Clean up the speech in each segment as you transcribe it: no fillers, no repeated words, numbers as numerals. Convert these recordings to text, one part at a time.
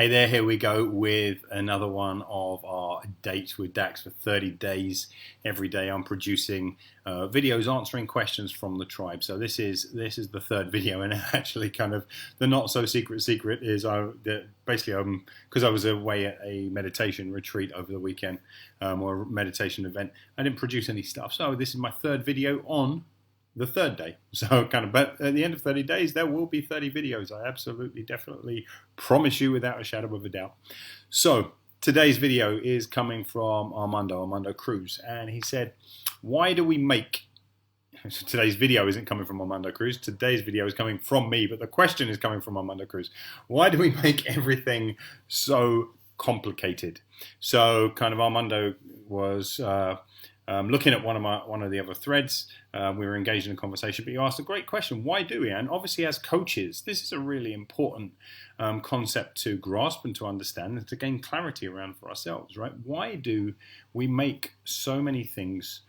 Hey there, here we go with another one of our dates with Dax for 30 days. Every day I'm producing videos answering questions from the tribe. So this is the third video, and actually kind of the not so secret is basically because I was away at a meditation retreat over the weekend or a meditation event. I didn't produce any stuff, so this is my third video on the third day. So but at the end of 30 days, there will be 30 videos. I absolutely, definitely promise you without a shadow of a doubt. So today's video is coming from Armando Cruz. And he said, why do we make... So today's video isn't coming from Armando Cruz. Today's video is coming from me, but the question is coming from Armando Cruz. Why do we make everything so complicated? So kind of Armando was... looking at one of the other threads, we were engaged in a conversation, but you asked a great question. Why do we? And obviously as coaches, this is a really important concept to grasp and to understand and to gain clarity around for ourselves, right? Why do we make so many things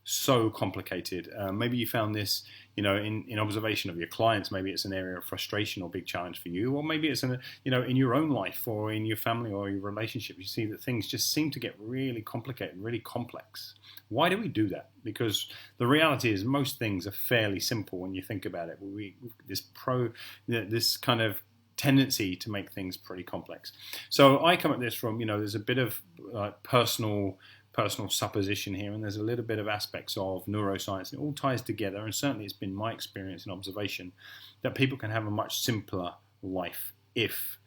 so complicated? Maybe you found this, in observation of your clients. Maybe it's an area of frustration or big challenge for you, or maybe it's in your own life or in your family or your relationship. You see that things just seem to get really complicated, really complex. Why do we do that? Because the reality is most things are fairly simple when you think about it. This kind of tendency to make things pretty complex. So I come at this from, there's a bit of personal supposition here, and there's a little bit of aspects of neuroscience. It all ties together, and certainly it's been my experience and observation that people can have a much simpler life if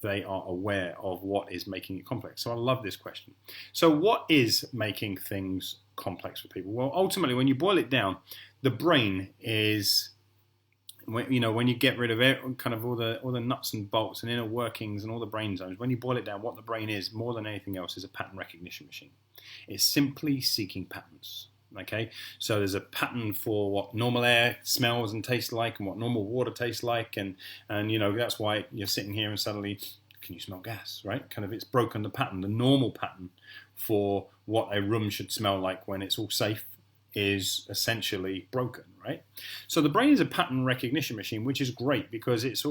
they are aware of what is making it complex. So I love this question. So what is making things complex for people? Well, ultimately, when you boil it down, the brain is... when you get rid of it, kind of all the nuts and bolts and inner workings and all the brain zones, when you boil it down, what the brain is more than anything else is a pattern recognition machine. It's simply seeking patterns. Okay, so there's a pattern for what normal air smells and tastes like, and what normal water tastes like, and that's why you're sitting here and suddenly, can you smell gas? Right? Kind of, it's broken the pattern, the normal pattern for what a room should smell like when it's all safe is essentially broken, right? So the brain is a pattern recognition machine, which is great because it's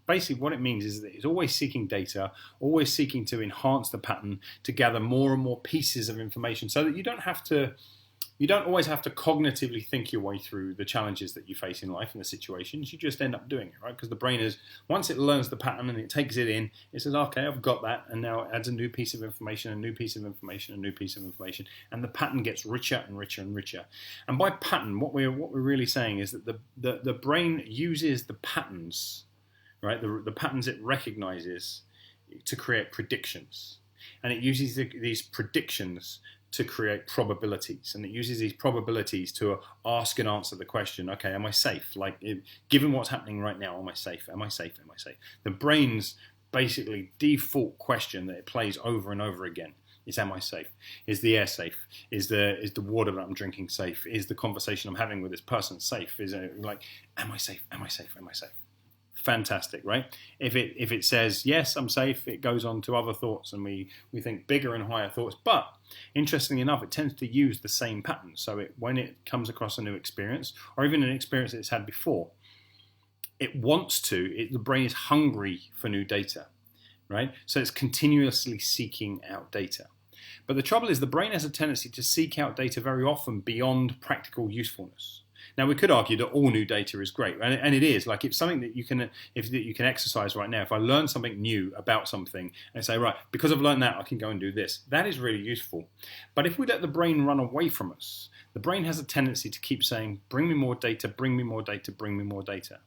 basically what it means is that it's always seeking data, always seeking to enhance the pattern, to gather more and more pieces of information, so that you don't always have to cognitively think your way through the challenges that you face in life and the situations. You just end up doing it, right? Because the brain is, once it learns the pattern and it takes it in, it says, okay, I've got that, and now it adds a new piece of information, a new piece of information, a new piece of information, and the pattern gets richer and richer and richer. And by pattern, what we're really saying is that the brain uses the patterns, right? The patterns it recognizes to create predictions, and it uses these predictions to create probabilities, and it uses these probabilities to ask and answer the question, okay, am I safe? Like, given what's happening right now, am I safe? Am I safe? Am I safe? The brain's basically default question that it plays over and over again is, am I safe? Is the air safe? Is the water that I'm drinking safe? Is the conversation I'm having with this person safe? Is it like, am I safe? Am I safe? Am I safe? Fantastic, right? If it says yes, I'm safe, it goes on to other thoughts, and we think bigger and higher thoughts. But interestingly enough, it tends to use the same pattern. So when it comes across a new experience, or even an experience that it's had before, the brain is hungry for new data, right? So it's continuously seeking out data. But the trouble is, the brain has a tendency to seek out data very often beyond practical usefulness. Now, we could argue that all new data is great, and it is. Like, it's something that you can exercise right now. If I learn something new about something and say, right, because I've learned that, I can go and do this, that is really useful. But if we let the brain run away from us, the brain has a tendency to keep saying, bring me more data, bring me more data, bring me more data.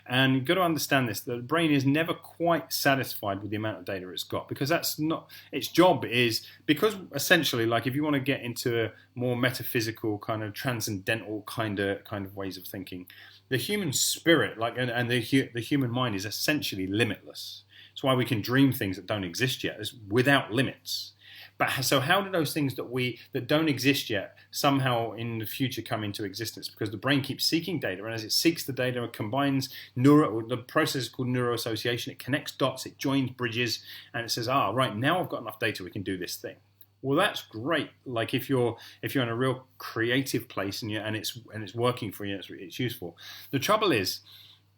And you've got to understand this, the brain is never quite satisfied with the amount of data it's got, because that's not its job. Is because essentially, like, if you want to get into a more metaphysical kind of transcendental kind of ways of thinking, the human spirit, and the human mind is essentially limitless. It's why we can dream things that don't exist yet, it's without limits. But so how do those things that don't exist yet somehow in the future come into existence? Because the brain keeps seeking data, and as it seeks the data, it combines the process is called neuroassociation. It connects dots, it joins bridges, and it says, right, now I've got enough data, we can do this thing. Well, that's great. Like, if you're in a real creative place and it's working for you, it's useful. The trouble is,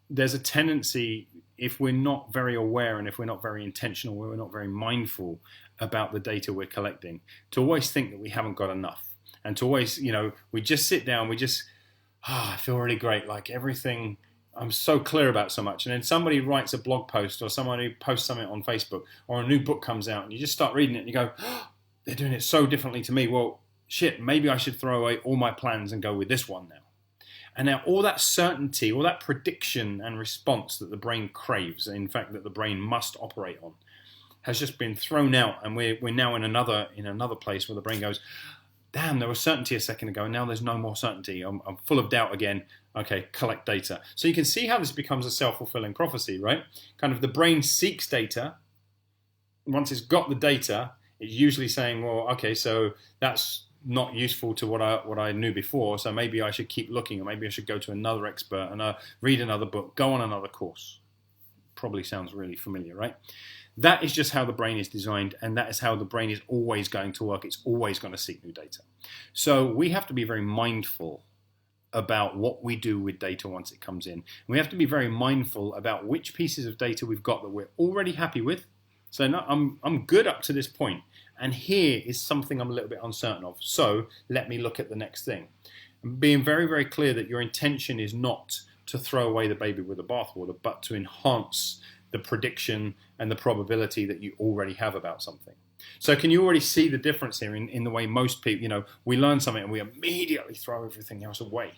there's a tendency, if we're not very aware and if we're not very intentional, we're not very mindful about the data we're collecting, to always think that we haven't got enough. And to always, we just sit down, I feel really great, like everything, I'm so clear about so much. And then somebody writes a blog post or somebody posts something on Facebook or a new book comes out and you just start reading it and you go, they're doing it so differently to me. Well, shit, maybe I should throw away all my plans and go with this one now. And now all that certainty, all that prediction and response that the brain craves, in fact, that the brain must operate on, has just been thrown out. And we're now in another place where the brain goes, damn, there was certainty a second ago, and now there's no more certainty. I'm full of doubt again. Okay, collect data. So you can see how this becomes a self-fulfilling prophecy, right? Kind of the brain seeks data. Once it's got the data, it's usually saying, well, okay, so that's not useful to what I knew before, so maybe I should keep looking, or maybe I should go to another expert and read another book, go on another course. Probably sounds really familiar, right? That is just how the brain is designed, and that is how the brain is always going to work. It's always going to seek new data. So we have to be very mindful about what we do with data once it comes in. And we have to be very mindful about which pieces of data we've got that we're already happy with. So no, I'm good up to this point, and here is something I'm a little bit uncertain of. So let me look at the next thing. And being very, very clear that your intention is not to throw away the baby with the bathwater, but to enhance the prediction and the probability that you already have about something. So can you already see the difference here in the way most people, we learn something and we immediately throw everything else away.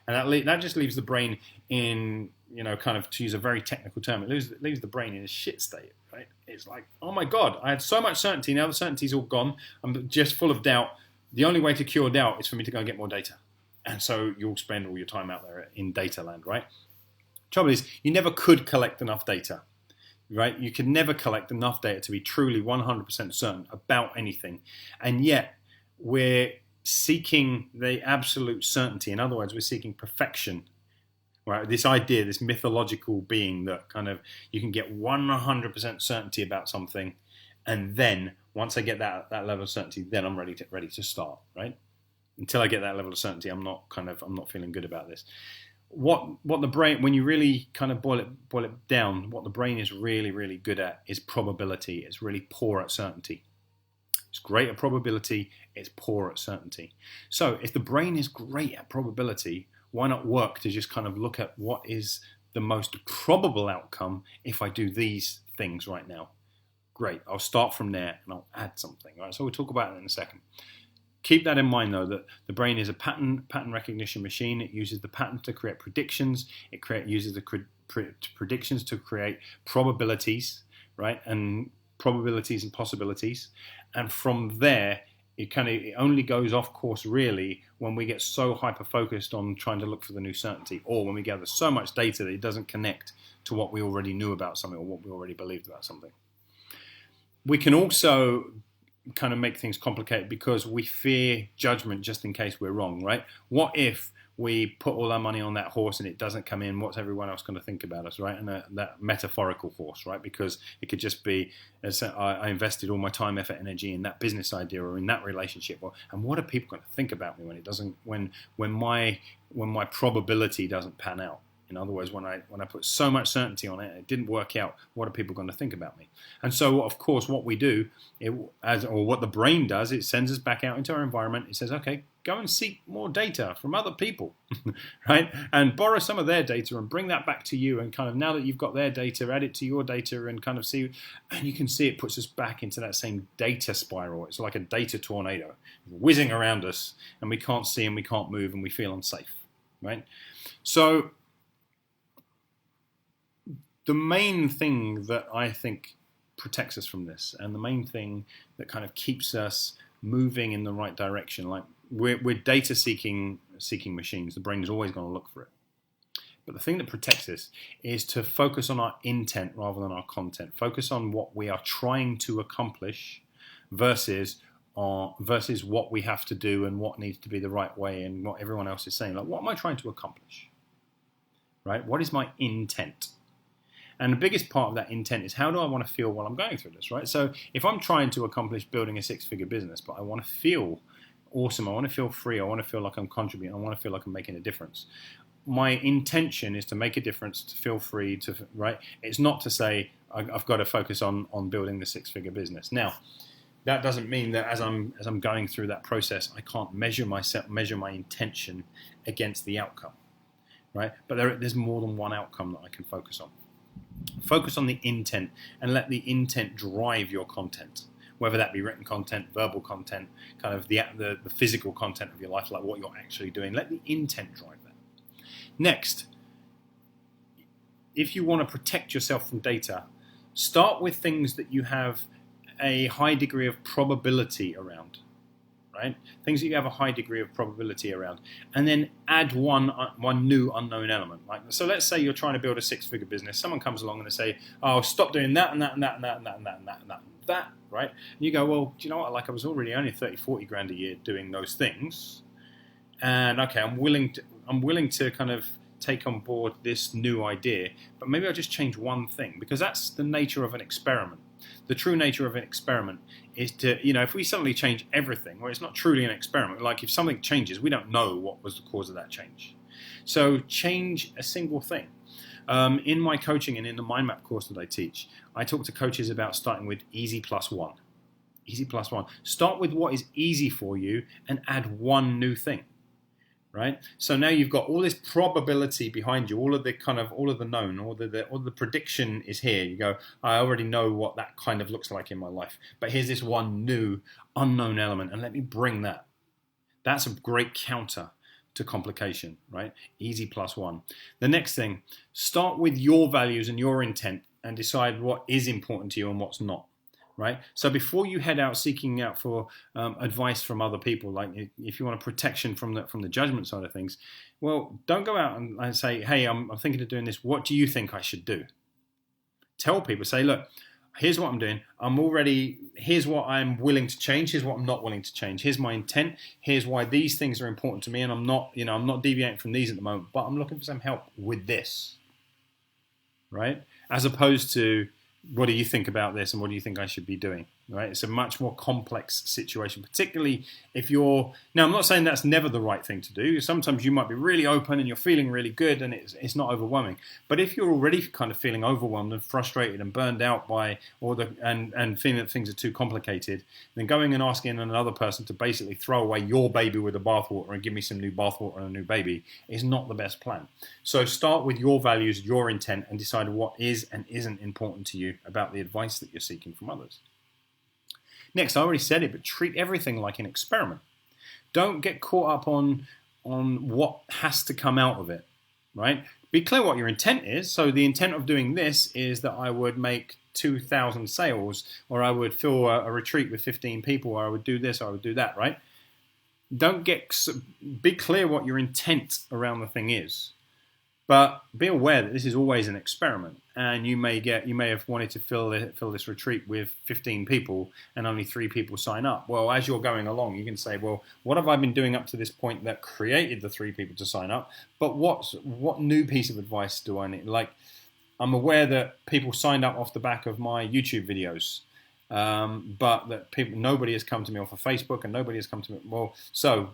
And that just leaves the brain in, kind of, to use a very technical term, it leaves the brain in a shit state, right? It's like, oh my God, I had so much certainty, now the certainty's all gone, I'm just full of doubt. The only way to cure doubt is for me to go and get more data. And so you'll spend all your time out there in data land, right? Trouble is, you never could collect enough data, right? You could never collect enough data to be truly 100% certain about anything. And yet, we're seeking the absolute certainty. In other words, we're seeking perfection, right? This idea, this mythological being that kind of you can get 100% certainty about something, and then once I get that level of certainty, then I'm ready to start, right? Until I get that level of certainty, I'm not feeling good about this. What the brain, when you really kind of boil it down, what the brain is really, really good at is probability. It's really poor at certainty. It's great at probability, it's poor at certainty. So if the brain is great at probability, why not work to just kind of look at what is the most probable outcome if I do these things right now? Great, I'll start from there and I'll add something. All right, so we'll talk about it in a second. Keep that in mind, though, that the brain is a pattern recognition machine. It uses the pattern to create predictions. It uses the predictions to create probabilities, right? And probabilities and possibilities. And from there, it only goes off course, really, when we get so hyper-focused on trying to look for the new certainty, or when we gather so much data that it doesn't connect to what we already knew about something or what we already believed about something. We can also kind of make things complicated because we fear judgment just in case we're wrong, right? What if we put all our money on that horse and it doesn't come in? What's everyone else going to think about us, right? And that metaphorical horse, right? Because it could just be, I invested all my time, effort, energy in that business idea or in that relationship. And what are people going to think about me when it doesn't? When my probability doesn't pan out? In other words, when I put so much certainty on it and it didn't work out, what are people going to think about me? And so, of course, what we do, or what the brain does, it sends us back out into our environment. It says, okay, go and seek more data from other people, right? And borrow some of their data and bring that back to you. And kind of now that you've got their data, add it to your data and kind of see. And you can see it puts us back into that same data spiral. It's like a data tornado whizzing around us, and we can't see and we can't move and we feel unsafe, right? So the main thing that I think protects us from this, and the main thing that kind of keeps us moving in the right direction, like we're data seeking machines. The brain is always going to look for it. But the thing that protects us is to focus on our intent rather than our content. Focus on what we are trying to accomplish versus what we have to do and what needs to be the right way and what everyone else is saying. Like, what am I trying to accomplish? Right? What is my intent? And the biggest part of that intent is, how do I want to feel while I'm going through this, right? So if I'm trying to accomplish building a 6-figure business, but I want to feel awesome, I want to feel free, I want to feel like I'm contributing, I want to feel like I'm making a difference, my intention is to make a difference, to feel free, to right. It's not to say I've got to focus on building the six-figure business. Now, that doesn't mean that as I'm going through that process, I can't measure my intention against the outcome, right? But there's more than one outcome that I can focus on. Focus on the intent and let the intent drive your content, whether that be written content, verbal content, kind of the physical content of your life, like what you're actually doing. Let the intent drive that. Next, if you want to protect yourself from data, start with things that you have a high degree of probability around, right? Things that you have a high degree of probability around, and then add one new unknown element. Like, so let's say you're trying to build a six-figure business. Someone comes along and they say, "Oh, stop doing that and that and that and that and that and that and that and that and that," right? And you go, "Well, do you know what? Like, I was already only 30, 40 grand a year doing those things, and okay, I'm willing to kind of take on board this new idea, but maybe I'll just change one thing," because that's the nature of an experiment. The true nature of an experiment is to, if we suddenly change everything, well, it's not truly an experiment. Like, if something changes, we don't know what was the cause of that change. So change a single thing. In my coaching and in the mind map course that I teach, I talk to coaches about starting with easy plus one. Easy plus one. Start with what is easy for you and add one new thing. Right, so now you've got all this probability behind you, all of the known, all the prediction is here. You go, I already know what that kind of looks like in my life, but here's this one new unknown element, and let me bring that. That's a great counter to complication, right? Easy plus one. The next thing, start with your values and your intent, and decide what is important to you and what's not. Right. So before you head out seeking out for advice from other people, like if you want a protection from the judgment side of things, well, don't go out and say, "Hey, I'm thinking of doing this. What do you think I should do?" Tell people, say, "Look, here's what I'm doing. Here's what I'm willing to change. Here's what I'm not willing to change. Here's my intent. Here's why these things are important to me, and I'm not deviating from these at the moment, but I'm looking for some help with this." Right? As opposed to, "What do you think about this, and what do you think I should be doing?" Right? It's a much more complex situation, particularly if you're... Now, I'm not saying that's never the right thing to do. Sometimes you might be really open and you're feeling really good and it's not overwhelming. But if you're already kind of feeling overwhelmed and frustrated and burned out by and feeling that things are too complicated, then going and asking another person to basically throw away your baby with the bathwater and give me some new bathwater and a new baby is not the best plan. So start with your values, your intent, and decide what is and isn't important to you about the advice that you're seeking from others. Next, I already said it, but treat everything like an experiment. Don't get caught up on what has to come out of it, right? Be clear what your intent is. So the intent of doing this is that I would make 2,000 sales, or I would fill a retreat with 15 people, or I would do this, or I would do that, right? Be clear what your intent around the thing is. But be aware that this is always an experiment, and you may have wanted to fill this retreat with 15 people, and only 3 people sign up. Well, as you're going along, you can say, well, what have I been doing up to this point that created the 3 people to sign up? But what new piece of advice do I need? Like, I'm aware that people signed up off the back of my YouTube videos, but that nobody has come to me off of Facebook, and nobody has come to me. Well, so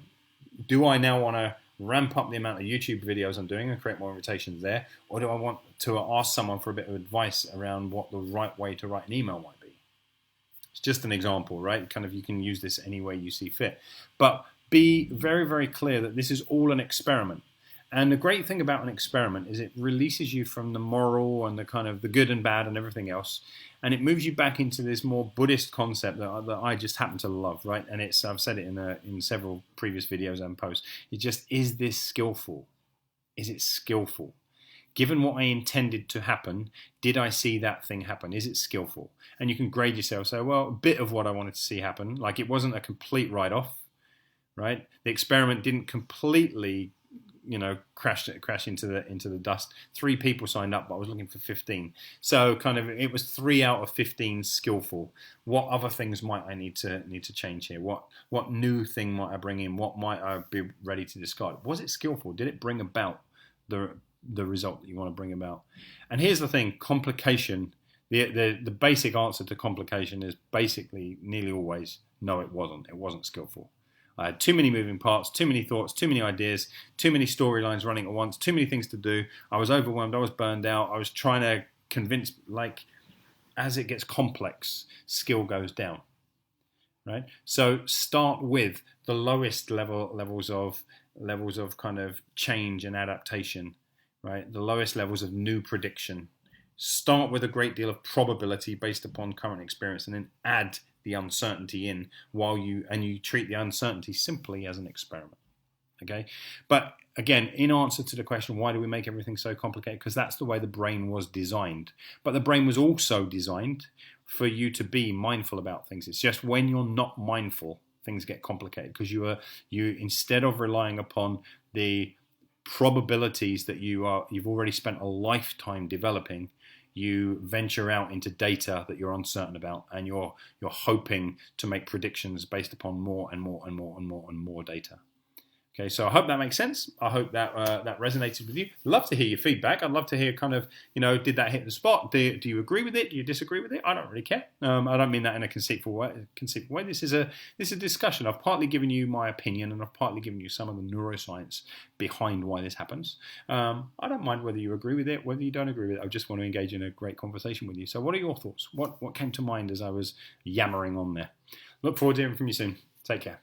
do I now want to ramp up the amount of YouTube videos I'm doing and create more invitations there? Or do I want to ask someone for a bit of advice around what the right way to write an email might be? It's just an example, right? Kind of, you can use this any way you see fit. But be very, very clear that this is all an experiment. And the great thing about an experiment is it releases you from the moral and the kind of the good and bad and everything else, and it moves you back into this more Buddhist concept that I just happen to love, right? And I've said it in several previous videos and posts. It just, is this skillful? Is it skillful? Given what I intended to happen, did I see that thing happen? Is it skillful? And you can grade yourself. So, well, a bit of what I wanted to see happen. Like, it wasn't a complete write-off, right? The experiment didn't completely crash into the dust. 3 people signed up, but I was looking for 15. So kind of, it was 3 out of 15 skillful. What other things might I need to change here? What new thing might I bring in? What might I be ready to discard? Was it skillful? Did it bring about the result that you want to bring about? And here's the thing: complication. The basic answer to complication is basically nearly always no. It wasn't. It wasn't skillful. I had too many moving parts, too many thoughts, too many ideas, too many storylines running at once, too many things to do. I was overwhelmed. I was burned out. I was trying to convince, like, as it gets complex, skill goes down. Right? So start with the lowest levels of kind of change and adaptation, right? The lowest levels of new prediction. Start with a great deal of probability based upon current experience, and then add the uncertainty in you treat the uncertainty simply as an experiment. Okay, but again, in answer to the question, why do we make everything so complicated? Because that's the way the brain was designed. But the brain was also designed for you to be mindful about things. It's just when you're not mindful, things get complicated, because you instead of relying upon the probabilities that you've already spent a lifetime developing, you venture out into data that you're uncertain about, and you're hoping to make predictions based upon more and more and more and more and more data. Okay, so I hope that makes sense. I hope that that resonated with you. Love to hear your feedback. I'd love to hear kind of, did that hit the spot? Do you agree with it? Do you disagree with it? I don't really care. I don't mean that in a conceitful way. This is a discussion. I've partly given you my opinion, and I've partly given you some of the neuroscience behind why this happens. I don't mind whether you agree with it, whether you don't agree with it. I just want to engage in a great conversation with you. So what are your thoughts? What came to mind as I was yammering on there? Look forward to hearing from you soon. Take care.